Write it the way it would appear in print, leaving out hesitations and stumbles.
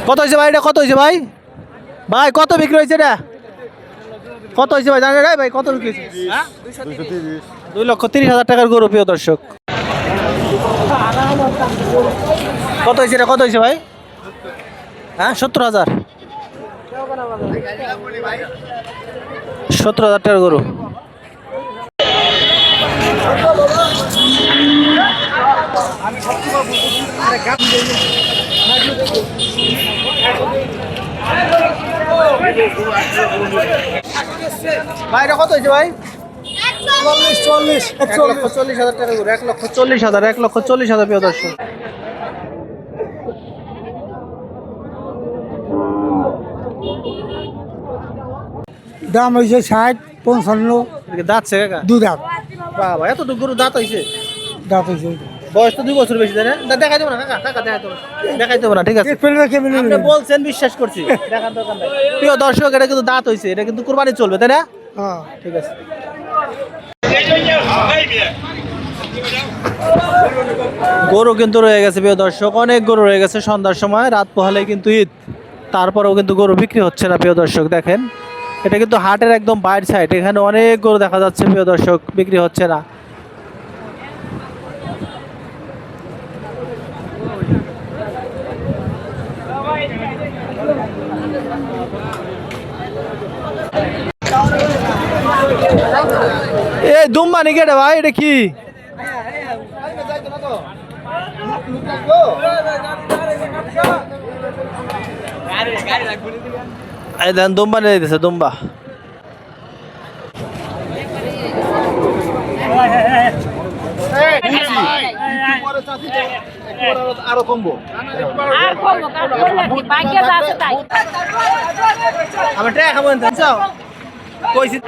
কত হয়েছে ভাই, এটা কত হয়েছে ভাই? ভাই কত বিক্রি হয়েছে এটা? কত হয়েছে ভাই জানেন ভাই? কত বিক্রি হয়েছে? 2,30,000 টাকার গরু প্রিয় দর্শক। কত হয়েছে এটা? কত হয়েছে ভাই? হ্যাঁ 70,000। 70,000 টাকার গরু। ভাই এটা কত হয়েছে ভাই? 1,40,000 টাকা গরু। 1,40,000, 1,40,000 প্রিয় দর্শক। দাম হয়েছে 60-55। দাঁতছে কাকা? দু দাঁত বাবা এতটুকু গরু দাঁত হয়েছে? দাঁত হয়েছে। বয়স তো 2 বছর বেশি, তাই না? দেখাই দেবো না কাকা, কাকা দেখাই দেবো না, ঠিক আছে? আপনি বলছেন, বিশ্বাস করছি, দেখার দরকার নাই। প্রিয় দর্শক, এটা কিন্তু দাঁত হয়েছে, এটা কিন্তু কুরবানি চলবে, তাই না? হ্যাঁ ঠিক আছে। গরু কিন্তু রয়ে গেছে প্রিয় দর্শক, অনেক গরু রয়ে গেছে। সন্ধ্যার সময়, রাত পোহালে কিন্তু ঈদ, তারপরেও কিন্তু গরু বিক্রি হচ্ছে না প্রিয় দর্শক। দেখেন, এটা কিন্তু হাটের একদম বাইর সাইড, এখানে অনেক গরু দেখা যাচ্ছে প্রিয় দর্শক, বিক্রি হচ্ছে না। এই দুম্বা নাকি এটা ভাই? এটা কি? এই দেন দুম্বা নিয়ে দিতেছে, দুম্বা। আরো কমবো। আমি টাকা খাবো, কইছি।